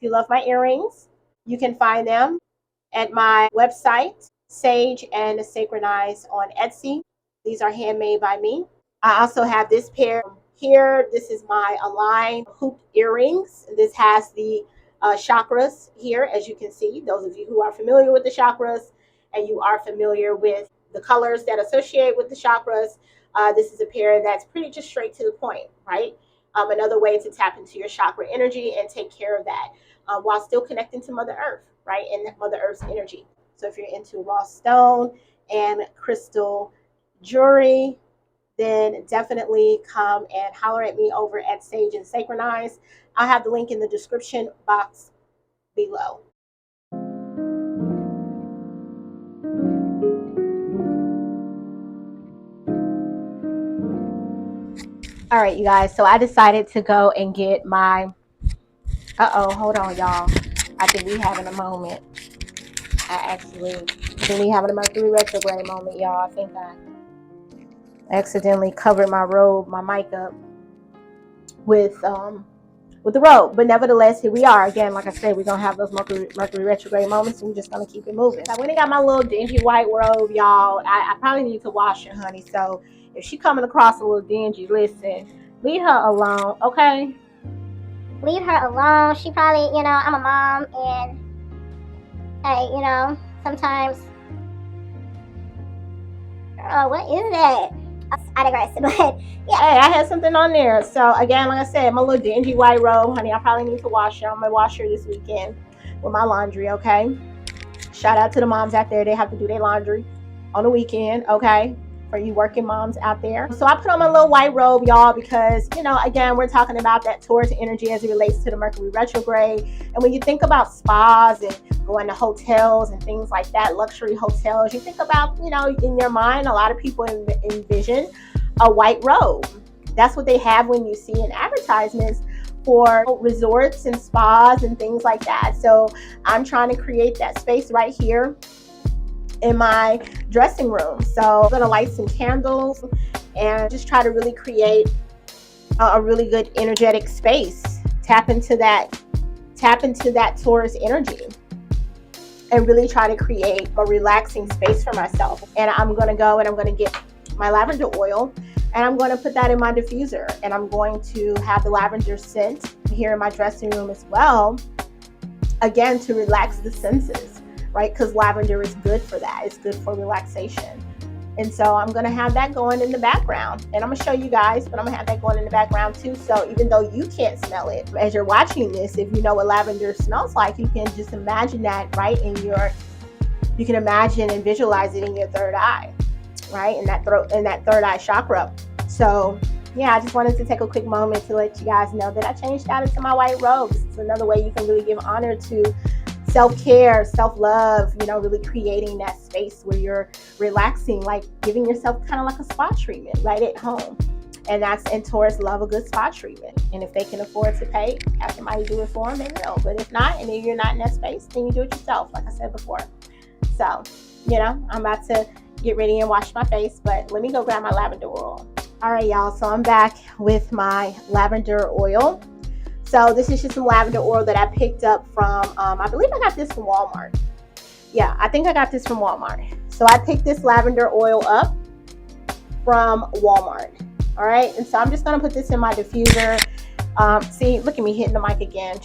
If you love my earrings, you can find them at my website, Sage and Synchronize on Etsy. These are handmade by me. I also have this pair here. This is my aligned hoop earrings. This has the chakras here, as you can see. Those of you who are familiar with the chakras and you are familiar with the colors that associate with the chakras, this is a pair that's pretty just straight to the point, right? Another way to tap into your chakra energy and take care of that while still connecting to Mother Earth, right? And Mother Earth's energy. So if you're into raw stone and crystal jewelry, then definitely come and holler at me over at Sage and Synchronize. I'll have the link in the description box below. All right, you guys, so I decided to go and get my, hold on, y'all. I think we having a moment. I think we having a Mercury Retrograde moment, y'all. I think I accidentally covered my robe, my mic up with the robe, but nevertheless, here we are again. Like I said, we're gonna have those Mercury Retrograde moments, and we're just gonna keep it moving. So I went and got my little dingy white robe, y'all. I probably need to wash it, honey. So if she coming across a little dingy, listen, leave her alone, okay? Leave her alone. She probably, I'm a mom, and hey, sometimes, girl, what is that? I digress, but yeah. Hey, I had something on there. So again, like I said, my little dingy white robe, honey, I probably need to wash her. I'm gonna wash her this weekend with my laundry, okay? Shout out to the moms out there. They have to do their laundry on the weekend, okay? For you working moms out there. So I put on my little white robe, y'all, because, again, we're talking about that Taurus energy as it relates to the Mercury retrograde. And when you think about spas and going to hotels and things like that, luxury hotels, you think about, in your mind, a lot of people envision a white robe. That's what they have when you see in advertisements for resorts and spas and things like that. So I'm trying to create that space right here in my dressing room. So I'm gonna light some candles and just try to really create a really good energetic space. Tap into that Taurus energy and really try to create a relaxing space for myself. And I'm gonna go and I'm gonna get my lavender oil and I'm going to put that in my diffuser, and I'm going to have the lavender scent here in my dressing room as well, again, to relax the senses, right? Because lavender is good for that. It's good for relaxation. And so I'm going to have that going in the background, and I'm going to show you guys, but I'm going to have that going in the background too. So even though you can't smell it as you're watching this, if you know what lavender smells like, you can just imagine that, right? You can imagine and visualize it in your third eye, right? In that third eye chakra. So yeah, I just wanted to take a quick moment to let you guys know that I changed out into my white robe. It's another way you can really give honor to self-care, self-love, really creating that space where you're relaxing, like giving yourself kind of like a spa treatment right at home. And Taurus love a good spa treatment. And if they can afford to pay, have somebody do it for them, they will. But if not, and if you're not in that space, then you do it yourself, like I said before. So, I'm about to get ready and wash my face, but let me go grab my lavender oil. All right, y'all, so I'm back with my lavender oil. So this is just some lavender oil that I picked up from, I believe I got this from Walmart. Yeah, I think I got this from Walmart. So I picked this lavender oil up from Walmart. All right, and so I'm just gonna put this in my diffuser. See, look at me hitting the mic again.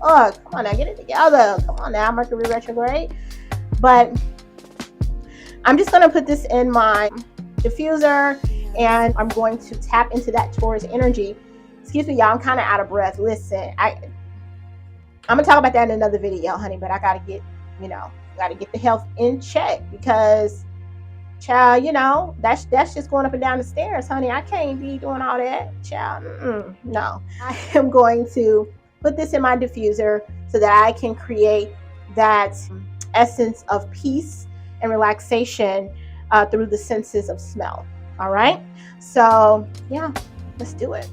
Oh, come on now, get it together. Come on now, Mercury retrograde. But I'm just gonna put this in my diffuser, and I'm going to tap into that Taurus energy. Excuse me, y'all, I'm kind of out of breath. Listen, I'm gonna talk about that in another video, honey, but I gotta get, the health in check, because child, that's just going up and down the stairs, honey. I can't be doing all that, child. No, I am going to put this in my diffuser so that I can create that essence of peace and relaxation through the senses of smell. All right, so yeah, let's do it.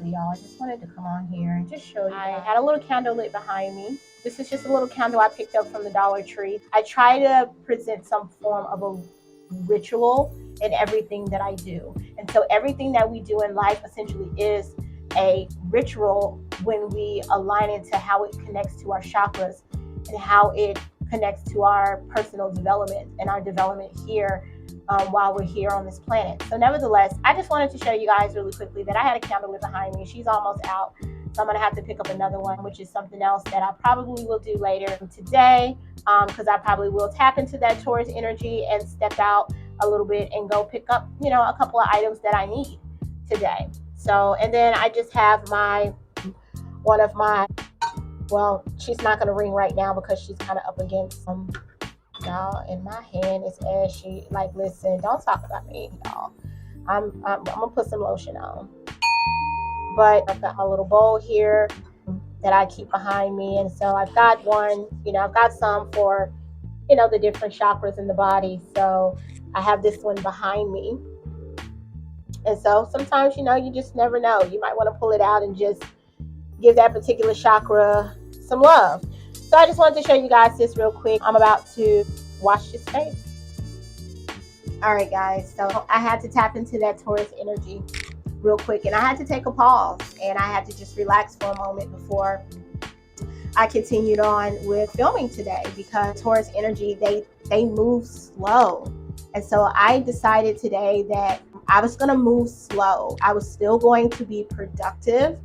quickly, y'all. I just wanted to come on here and just show you. I had a little candle lit behind me. This is just a little candle I picked up from the Dollar Tree. I try to present some form of a ritual in everything that I do. And so everything that we do in life essentially is a ritual when we align it to how it connects to our chakras and how it connects to our personal development and our development here while we're here on this planet. So nevertheless, I just wanted to show you guys really quickly that I had a candle lit behind me. She's almost out. So I'm going to have to pick up another one, which is something else that I probably will do later today, because I probably will tap into that Taurus energy and step out a little bit and go pick up, a couple of items that I need today. So, and then I just have one of my, well, she's not going to ring right now because she's kind of up against y'all, and my hand is ashy. Like, listen, don't talk about me, y'all. I'm gonna put some lotion on. But I've got my little bowl here that I keep behind me, and so I've got one. I've got some for, the different chakras in the body. So I have this one behind me, and so sometimes, you just never know. You might want to pull it out and just give that particular chakra some love. So I just wanted to show you guys this real quick. I'm about to wash this face. All right, guys. So I had to tap into that Taurus energy real quick, and I had to take a pause, and I had to just relax for a moment before I continued on with filming today, because Taurus energy, they move slow. And so I decided today that I was going to move slow. I was still going to be productive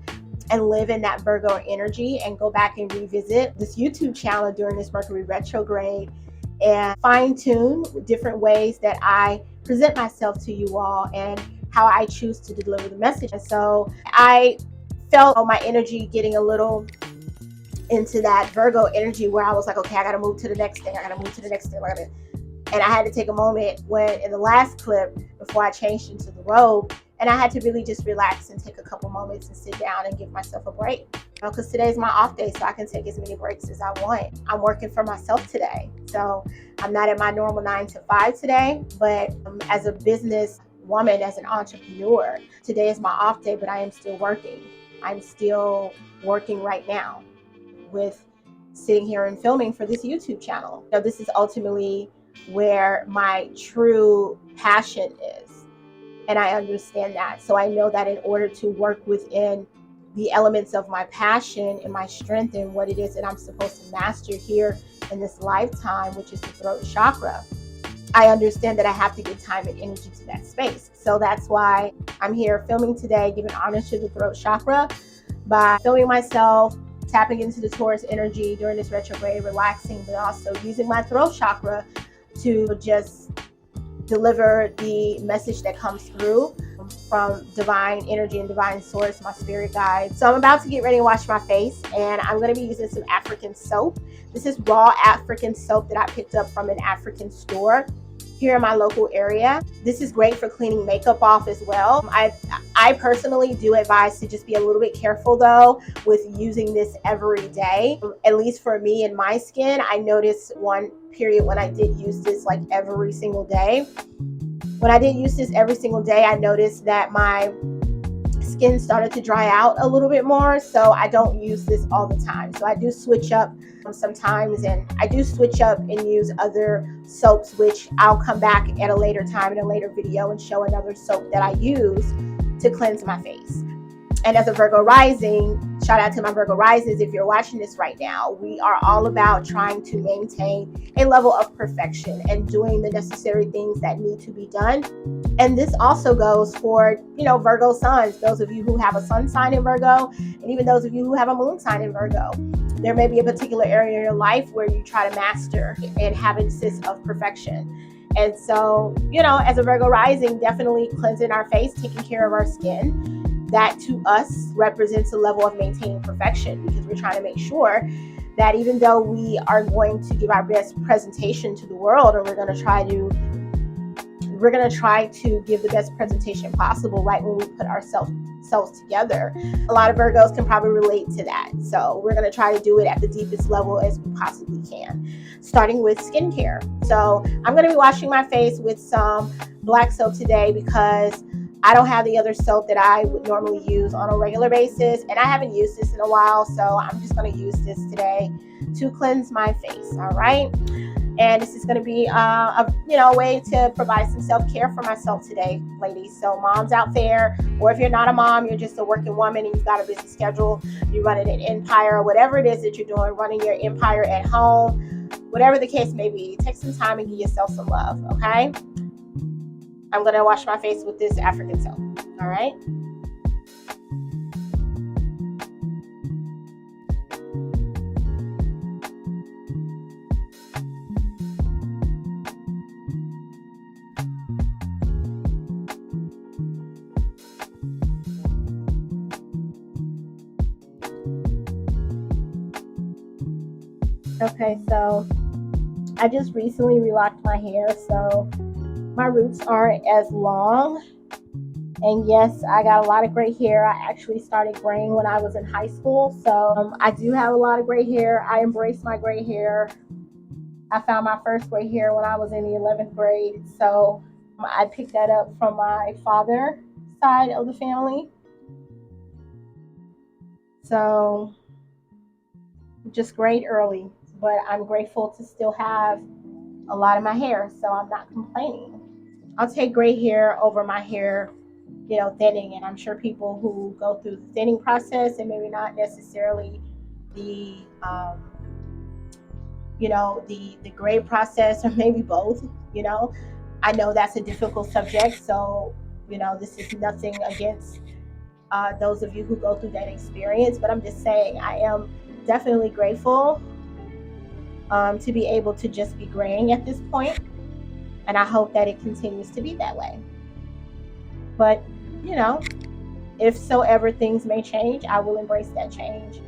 and live in that Virgo energy and go back and revisit this YouTube channel during this Mercury retrograde and fine-tune different ways that I present myself to you all and how I choose to deliver the message. And so I felt my energy getting a little into that Virgo energy where I was like, okay, I got to move to the next thing. And I had to take a moment when in the last clip before I changed into the robe, and I had to really just relax and take a couple moments and sit down and give myself a break. Because today's my off day, so I can take as many breaks as I want. I'm working for myself today. So I'm not at my normal 9 to 5 today, but as a business woman, as an entrepreneur, today is my off day, but I am still working. I'm still working right now with sitting here and filming for this YouTube channel. Now, this is ultimately where my true passion is. And I understand that. So I know that in order to work within the elements of my passion and my strength and what it is that I'm supposed to master here in this lifetime, which is the throat chakra, I understand that I have to give time and energy to that space. So that's why I'm here filming today, giving honor to the throat chakra by filming myself, tapping into the Taurus energy during this retrograde, relaxing, but also using my throat chakra to just deliver the message that comes through from divine energy and divine source, my spirit guide. So I'm about to get ready and wash my face, and I'm going to be using some African soap. This is raw African soap that I picked up from an African store here in my local area. This is great for cleaning makeup off as well. I personally do advise to just be a little bit careful though with using this every day. At least for me and my skin, I noticed one period when I did use this like every single day. When I did use this every single day, I noticed that my skin started to dry out a little bit more. So I don't use this all the time. So I do switch up sometimes, and I do switch up and use other soaps, which I'll come back at a later time in a later video and show another soap that I use to cleanse my face. And as a Virgo rising, shout out to my Virgo risings. If you're watching this right now, we are all about trying to maintain a level of perfection and doing the necessary things that need to be done. And this also goes for, Virgo suns, those of you who have a sun sign in Virgo, and even those of you who have a moon sign in Virgo. There may be a particular area in your life where you try to master and have a sense of perfection. And so, as a Virgo rising, definitely cleansing our face, taking care of our skin. That to us represents a level of maintaining perfection, because we're trying to make sure that even though we are going to give our best presentation to the world, or we're going to try to give the best presentation possible right when we put ourselves together. A lot of Virgos can probably relate to that. So we're going to try to do it at the deepest level as we possibly can, starting with skincare. So I'm going to be washing my face with some black soap today because I don't have the other soap that I would normally use on a regular basis, and I haven't used this in a while, so I'm just going to use this today to cleanse my face. All right, and this is going to be a way to provide some self-care for myself today, ladies. So moms out there, or if you're not a mom, you're just a working woman and you've got a busy schedule, you're running an empire, whatever it is that you're doing, running your empire at home, whatever the case may be, take some time and give yourself some love. Okay, I'm going to wash my face with this African soap. All right. Okay, so I just recently relocked my hair, so my roots aren't as long. And yes, I got a lot of gray hair. I actually started graying when I was in high school, so I do have a lot of gray hair. I embrace my gray hair. I found my first gray hair when I was in the 11th grade, so I picked that up from my father's side of the family. So just grayed early, but I'm grateful to still have a lot of my hair, so I'm not complaining. I'll take gray hair over my hair, thinning, and I'm sure people who go through the thinning process and maybe not necessarily the the gray process, or maybe both, I know that's a difficult subject, so this is nothing against those of you who go through that experience, but I'm just saying I am definitely grateful to be able to just be graying at this point, and I hope that it continues to be that way. But if so ever things may change, I will embrace that change,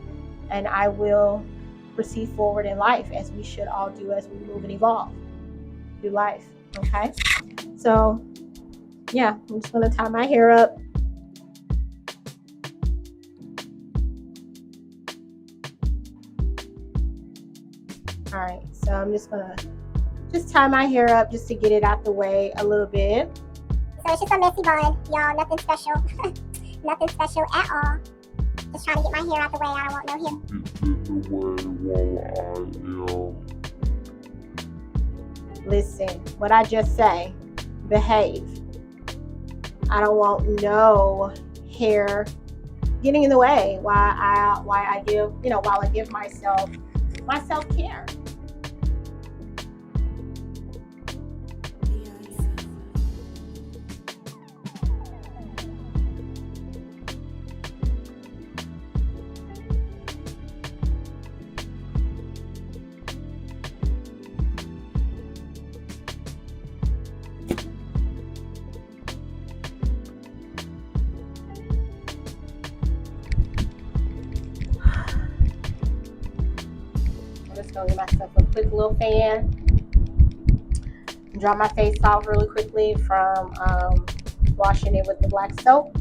and I will proceed forward in life, as we should all do as we move and evolve through life. Okay, so yeah, I'm just going to tie my hair up. All right, so I'm just going to tie my hair up just to get it out the way a little bit. So it's just a messy bun, y'all. Nothing special. Nothing special at all. Just trying to get my hair out the way. I don't want no hair. Listen, what I just say, behave. I don't want no hair getting in the way while I give myself my self-care. Give myself a quick little fan, dry my face off really quickly from washing it with the black soap.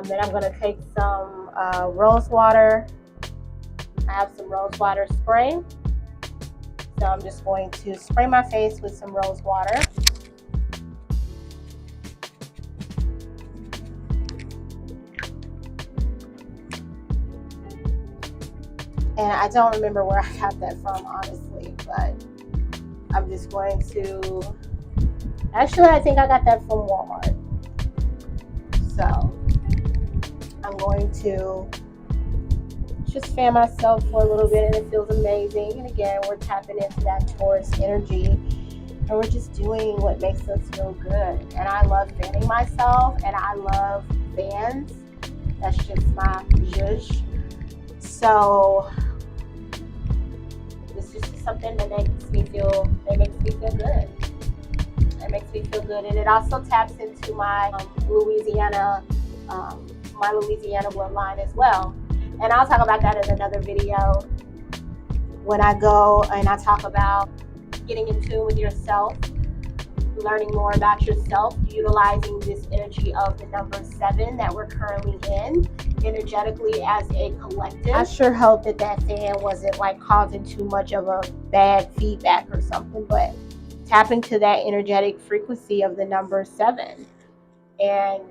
Then I'm going to take some rose water. I have some rose water spray, so I'm just going to spray my face with some rose water. And I don't remember where I got that from, honestly, but I'm just going to, actually, I think I got that from Walmart. So I'm going to just fan myself for a little bit, and it feels amazing. And again, we're tapping into that Taurus energy, and we're just doing what makes us feel good. And I love fanning myself, and I love fans. That's just my zhuzh. So this is just something that makes me feel good. It makes me feel good, and it also taps into my Louisiana bloodline as well. And I'll talk about that in another video when I go and I talk about getting in tune with yourself, learning more about yourself, utilizing this energy of the number 7 that we're currently in energetically as a collective. I sure hope that fan wasn't like causing too much of a bad feedback or something, but tap into that energetic frequency of the number 7. And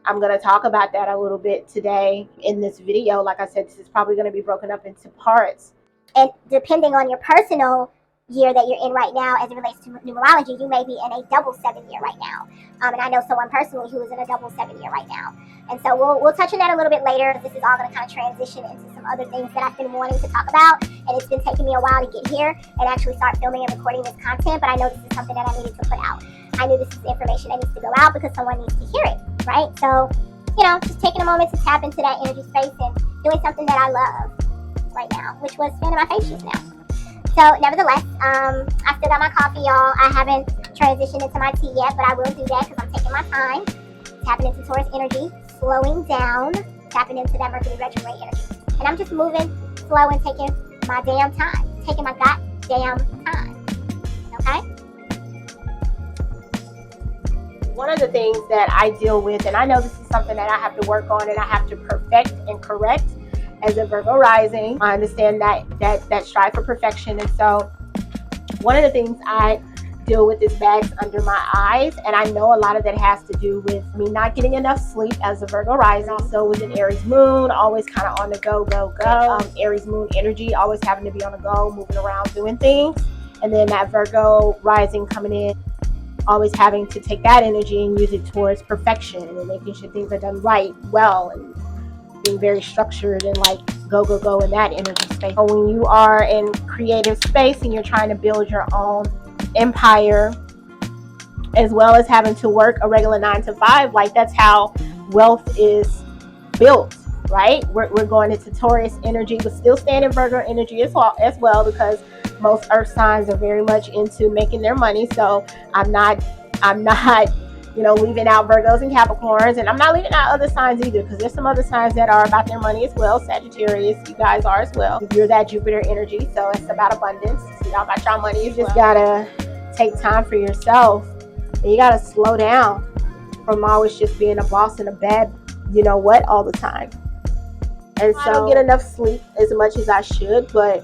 I'm going to talk about that a little bit today in this video. Like I said, this is probably going to be broken up into parts. And depending on your personal year that you're in right now as it relates to numerology, you may be in a double 7 year right now. And I know someone personally who is in a double 7 year right now. And so we'll touch on that a little bit later. This is all going to kind of transition into some other things that I've been wanting to talk about. And it's been taking me a while to get here and actually start filming and recording this content. But I know this is something that I needed to put out. I knew this is information that needs to go out because someone needs to hear it, right? So, just taking a moment to tap into that energy space and doing something that I love right now, which was fanning my face just now. So, nevertheless, I still got my coffee, y'all. I haven't transitioned into my tea yet, but I will do that because I'm taking my time, tapping into Taurus energy, slowing down, tapping into that Mercury Retrograde energy. And I'm just moving slow and taking my damn time, taking my goddamn time, okay? One of the things that I deal with, and I know this is something that I have to work on and I have to perfect and correct as a Virgo rising. I understand that strive for perfection. And so one of the things I deal with is bags under my eyes. And I know a lot of that has to do with me not getting enough sleep as a Virgo rising. So with an Aries moon, always kind of on the go. Aries moon energy, always having to be on the go, moving around, doing things. And then that Virgo rising coming in, always having to take that energy and use it towards perfection and making sure things are done right, well, and being very structured and like go in that energy space. So when you are in creative space and you're trying to build your own empire, as well as having to work a regular 9 to 5, like that's how wealth is built, right? We're going into Taurus energy, but still staying in Virgo energy as well because most earth signs are very much into making their money. So I'm not leaving out Virgos and Capricorns, and I'm not leaving out other signs either because there's some other signs that are about their money as well. Sagittarius, you guys are as well. You're that Jupiter energy, so it's about abundance. It's not about your money. You just gotta take time for yourself, and you gotta slow down from always just being a boss and a bad, all the time. And so I don't get enough sleep as much as I should, but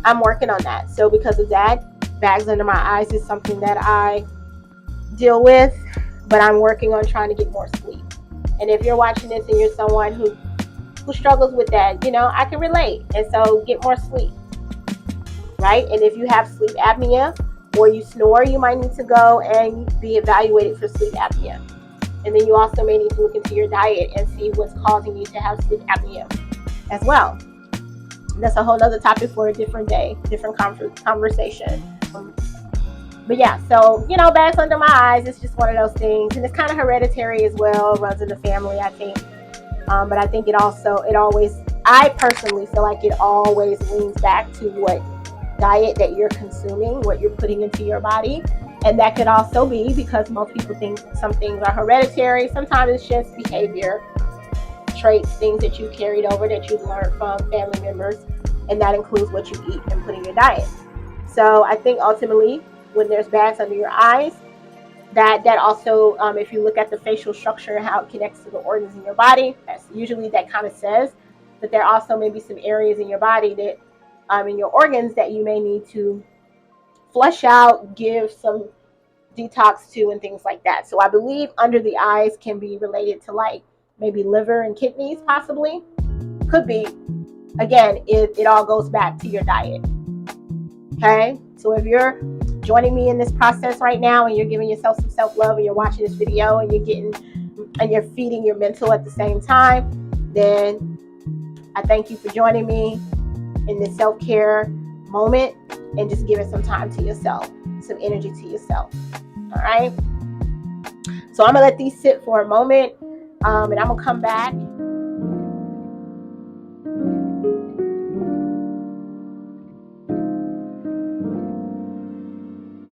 I'm working on that. So because of that, bags under my eyes is something that I deal with, but I'm working on trying to get more sleep. And if you're watching this and you're someone who struggles with that, I can relate. And so get more sleep, right? And if you have sleep apnea or you snore, you might need to go and be evaluated for sleep apnea. And then you also may need to look into your diet and see what's causing you to have sleep apnea as well. That's a whole other topic for a different day, different conversation. But yeah, so, bags under my eyes, it's just one of those things. And it's kind of hereditary as well, runs in the family, I think. But I think I personally feel like it always leans back to what diet that you're consuming, what you're putting into your body. And that could also be because most people think some things are hereditary. Sometimes it's just behavior, traits, things that you carried over that you've learned from family members. And that includes what you eat and put in your diet. So I think ultimately, when there's bags under your eyes, that also, if you look at the facial structure and how it connects to the organs in your body, that's usually that kind of says that there also may be some areas in your body that, in your organs, that you may need to flush out, give some detox to, and things like that. So I believe under the eyes can be related to like maybe liver and kidneys, possibly. Could be. Again, it all goes back to your diet. Okay? So if you're joining me in this process right now and you're giving yourself some self-love and you're watching this video and you're feeding your mental at the same time, then I thank you for joining me in this self-care moment and just giving some time to yourself, some energy to yourself. All right? So I'm going to let these sit for a moment, and I'm going to come back